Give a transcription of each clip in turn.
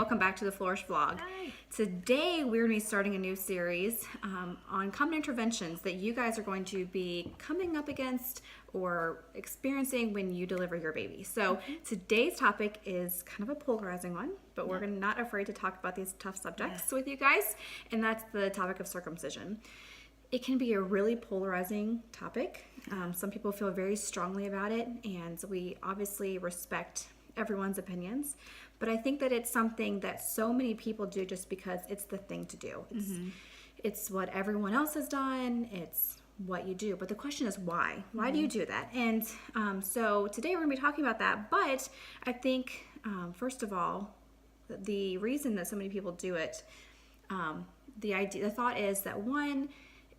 welcome back to the Flourish Vlog. Hi. Today we're going to be starting a new series on common interventions that you guys are going to be coming up against or experiencing when you deliver your baby. So today's topic is kind of a polarizing one, but we're not afraid to talk about these tough subjects with you guys, and that's the topic of circumcision. It can be a really polarizing topic. Some people feel very strongly about it, and we obviously respect everyone's opinions, but I think that it's something that so many people do just because it's the thing to do. It's what everyone else has done. It's what you do. But the question is why? Why do you do that? And so today we're going to be talking about that. But I think, first of all, the reason that so many people do it, the thought is that one,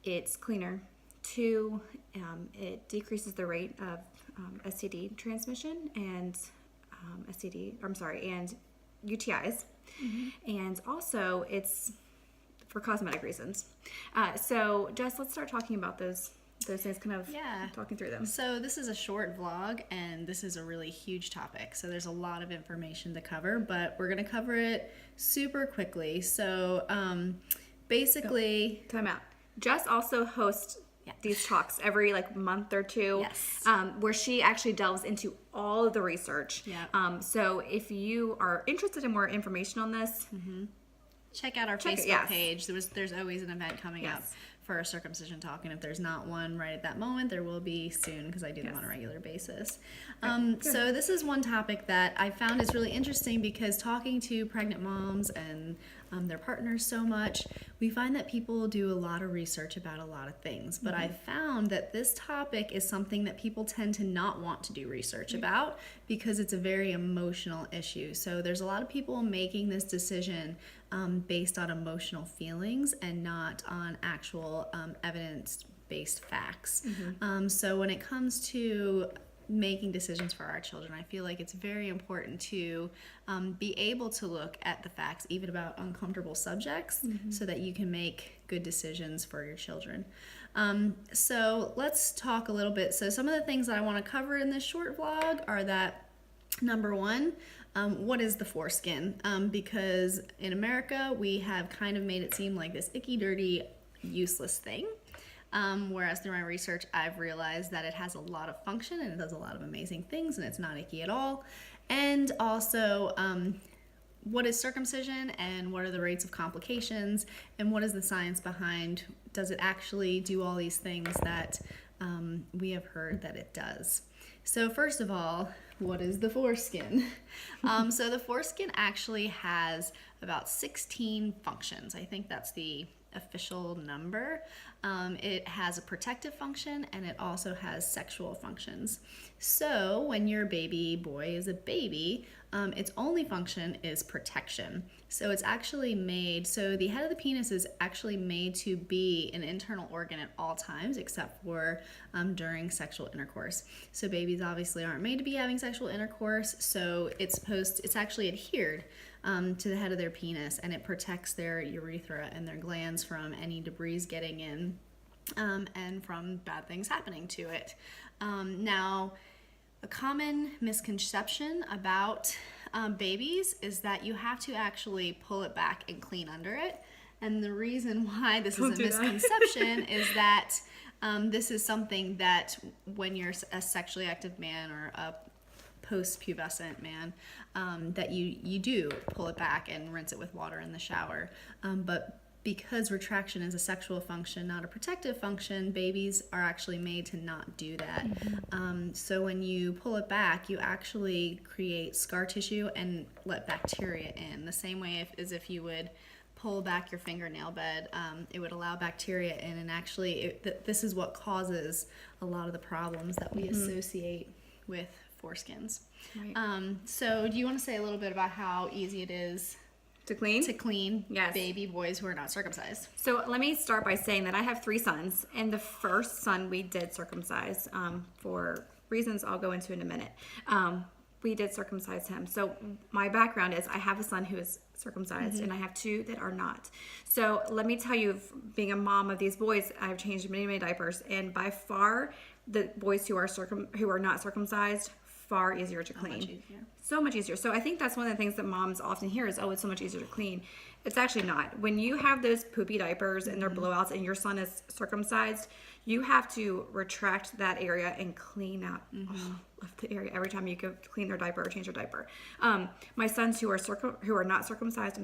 it's cleaner. Two, it decreases the rate of STD transmission and and UTIs. And also it's for cosmetic reasons. So Jess, let's start talking about those things, kind of talking through them. So this is a short vlog, and this is a really huge topic. So there's a lot of information to cover, but we're going to cover it super quickly. So basically... Time out. Jess also hosts these talks every month or two, where she actually delves into all of the research. So if you are interested in more information on this, check out our Facebook page. There's always an event coming up for a circumcision talk, and if there's not one right at that moment, there will be soon, because I do them on a regular basis. So this is one topic that I found is really interesting, because talking to pregnant moms and their partners so much, we find that people do a lot of research about a lot of things, but I found that this topic is something that people tend to not want to do research about, because it's a very emotional issue. So there's a lot of people making this decision based on emotional feelings and not on actual evidence-based facts. So when it comes to making decisions for our children, I feel like it's very important to be able to look at the facts, even about uncomfortable subjects, so that you can make good decisions for your children. So let's talk a little bit. So some of the things that I want to cover in this short vlog are that, number one, what is the foreskin? Because in America, we have kind of made it seem like this icky, dirty, useless thing. Whereas through my research, I've realized that it has a lot of function and it does a lot of amazing things, and it's not icky at all. And also, what is circumcision, and what are the rates of complications, and what is the science behind, does it actually do all these things that we have heard that it does? So first of all, what is the foreskin? So the foreskin actually has about 16 functions. I think that's the official number. It has a protective function, and it also has sexual functions. So when your baby boy is a baby, its only function is protection. So it's actually made, so the head of the penis is actually made to be an internal organ at all times, except for during sexual intercourse. So babies obviously aren't made to be having sexual intercourse, so it's actually adhered to the head of their penis, and it protects their urethra and their glands from any debris getting in and from bad things happening to it. Now, a common misconception about babies is that you have to actually pull it back and clean under it. And the reason why this is a misconception is that this is something that when you're a sexually active man or a post-pubescent man, that you do pull it back and rinse it with water in the shower. But because retraction is a sexual function, not a protective function, babies are actually made to not do that. So when you pull it back, you actually create scar tissue and let bacteria in, the same way as if you would pull back your fingernail bed. It would allow bacteria in, and actually this is what causes a lot of the problems that we associate with foreskins. So do you want to say a little bit about how easy it is to clean baby boys who are not circumcised? So let me start by saying that I have 3 sons, and the first son we did circumcise for reasons I'll go into in a minute. We did circumcise him. So my background is I have a son who is circumcised, and I have 2 that are not. So let me tell you, being a mom of these boys, I've changed many diapers, and by far the boys who are not circumcised far easier to clean. Much easier. So much easier. So I think that's one of the things that moms often hear is, oh, it's so much easier to clean. It's actually not. When you have those poopy diapers and their blowouts and your son is circumcised, you have to retract that area and clean out all of the area every time you go clean their diaper or change their diaper. My sons who are not circumcised,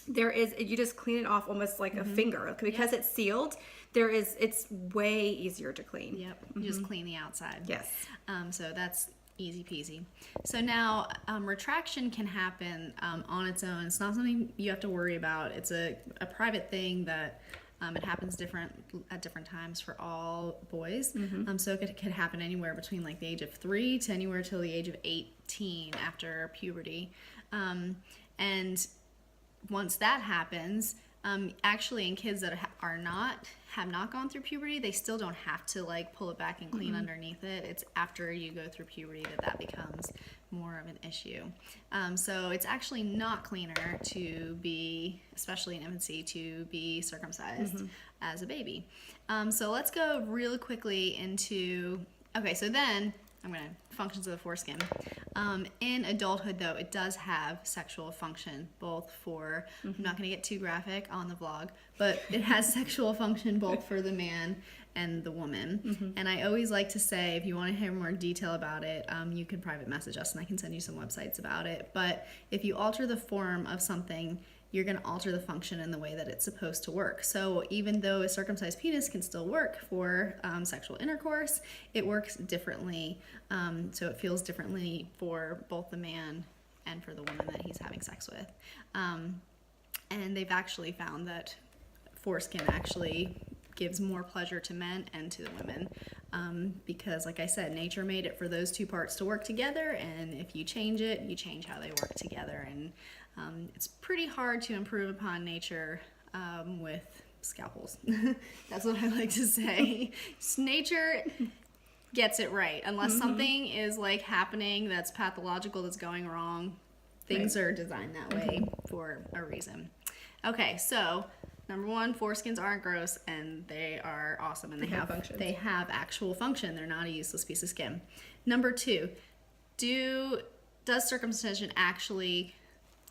you just clean it off almost like a finger because it's sealed. It's way easier to clean. Yep. You just clean the outside. Yes. So that's easy peasy. So now retraction can happen on its own. It's not something you have to worry about. It's a private thing that it happens at different times for all boys. So it could happen anywhere between like the age of 3 to anywhere till the age of 18 after puberty. And once that happens, actually in kids that have not gone through puberty, they still don't have to like pull it back and clean underneath it. It's after you go through puberty that becomes more of an issue. So it's actually not cleaner to be, especially in infancy, to be circumcised as a baby. So let's go really quickly into, okay, so then I'm going to functions of the foreskin. In adulthood, though, it does have sexual function, both for, I'm not going to get too graphic on the vlog, but it has sexual function both for the man and the woman. And I always like to say, if you want to hear more detail about it, you can private message us and I can send you some websites about it. But if you alter the form of something, you're going to alter the function in the way that it's supposed to work. So even though a circumcised penis can still work for sexual intercourse, it works differently. So it feels differently for both the man and for the woman that he's having sex with. And they've actually found that foreskin actually gives more pleasure to men and to the women because, like I said, nature made it for those two parts to work together, and if you change it, you change how they work together. And it's pretty hard to improve upon nature with scalpels. That's what I like to say. Nature gets it right. Unless something is like happening that's pathological, that's going wrong, things are designed that way for a reason. Okay, so number one, foreskins aren't gross and they are awesome and they have actual function. They're not a useless piece of skin. Number two, does circumcision actually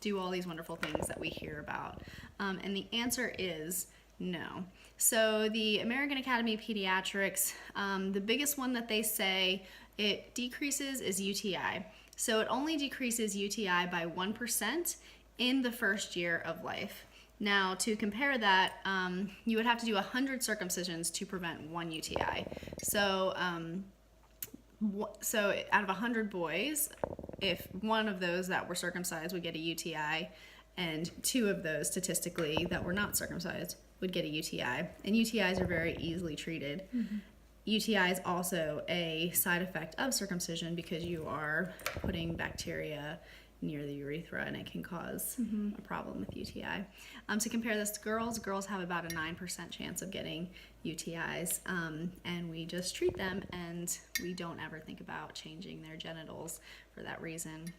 do all these wonderful things that we hear about? And the answer is no. So the American Academy of Pediatrics, the biggest one that they say it decreases is UTI. So it only decreases UTI by 1% in the first year of life. Now, to compare that, you would have to do 100 circumcisions to prevent one UTI. So out of 100 boys, if one of those that were circumcised would get a UTI, and 2 of those statistically that were not circumcised would get a UTI. And UTIs are very easily treated. UTI is also a side effect of circumcision because you are putting bacteria near the urethra and it can cause a problem with UTI. To compare this to girls have about a 9% chance of getting UTIs, and we just treat them and we don't ever think about changing their genitals for that reason.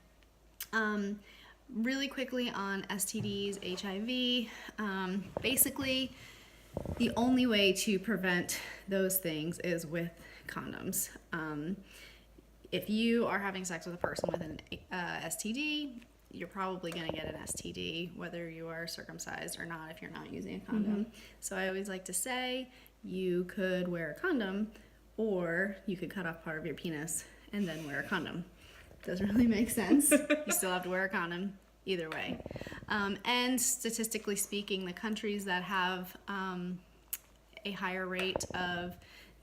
Really quickly on STDs, HIV, basically the only way to prevent those things is with condoms. If you are having sex with a person with an STD, you're probably going to get an STD, whether you are circumcised or not, if you're not using a condom. So I always like to say you could wear a condom, or you could cut off part of your penis and then wear a condom. Doesn't really make sense. You still have to wear a condom either way. And statistically speaking, the countries that have a higher rate of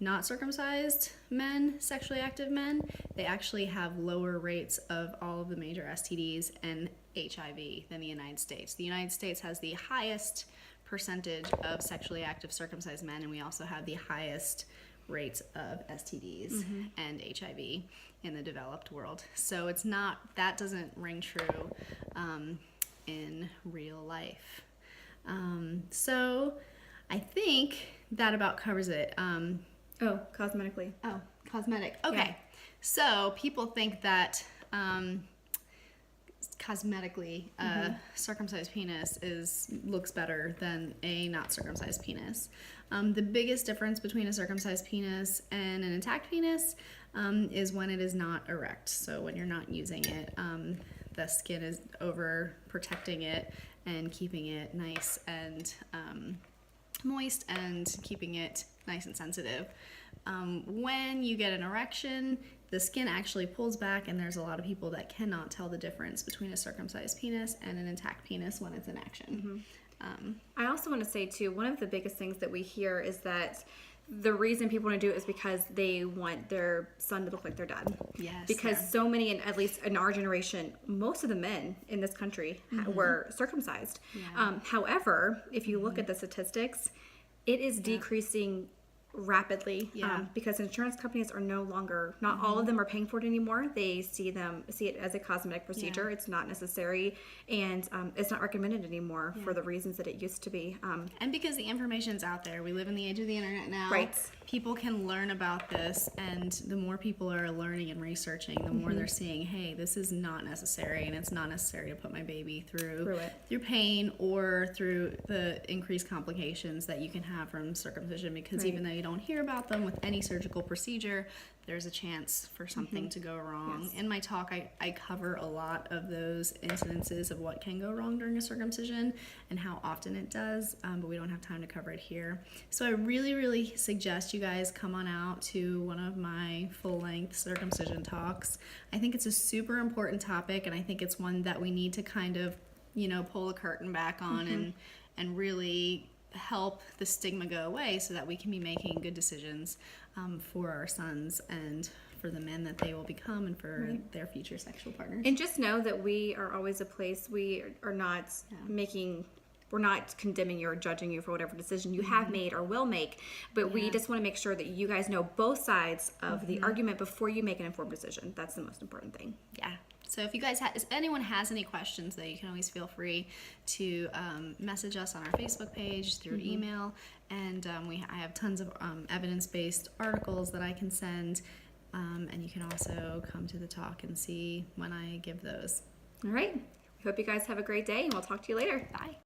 not circumcised men, sexually active men, they actually have lower rates of all of the major STDs and HIV than the United States. The United States has the highest percentage of sexually active circumcised men, and we also have the highest rates of STDs and HIV in the developed world. So it's not, that doesn't ring true in real life. So I think that about covers it. Cosmetically. Oh, cosmetic. Okay. Yeah. So people think that cosmetically, circumcised penis looks better than a not circumcised penis. The biggest difference between a circumcised penis and an intact penis is when it is not erect. So when you're not using it, the skin is over protecting it and keeping it nice and moist and keeping it nice and sensitive. When you get an erection, the skin actually pulls back, and there's a lot of people that cannot tell the difference between a circumcised penis and an intact penis when it's in action. I also want to say too, one of the biggest things that we hear is that the reason people want to do it is because they want their son to look like their dad. Yes. Because so many, and at least in our generation, most of the men in this country were circumcised. Yeah. However, if you look at the statistics, it is decreasing rapidly because insurance companies are no longer, not all of them are paying for it anymore. They see it as a cosmetic procedure. It's not necessary, and it's not recommended anymore for the reasons that it used to be. And because the information's out there, we live in the age of the internet now. Right. People can learn about this, and the more people are learning and researching, the more they're seeing, hey, this is not necessary, and it's not necessary to put my baby through pain or through the increased complications that you can have from circumcision, because even though you don't hear about them with any surgical procedure, there's a chance for something to go wrong. In my talk, I cover a lot of those incidences of what can go wrong during a circumcision and how often it does, but we don't have time to cover it here. So I really, really suggest you guys come on out to one of my full-length circumcision talks. I think it's a super important topic, and I think it's one that we need to kind of, pull the curtain back on and really help the stigma go away so that we can be making good decisions for our sons and for the men that they will become and for their future sexual partners. And just know that we are always a place, we are not we're not condemning you or judging you for whatever decision you have made or will make, but we just want to make sure that you guys know both sides of the argument before you make an informed decision. That's the most important thing. Yeah. So if you guys if anyone has any questions, though, you can always feel free to message us on our Facebook page through email, and I have tons of evidence-based articles that I can send, and you can also come to the talk and see when I give those. All right. We hope you guys have a great day, and we'll talk to you later. Bye.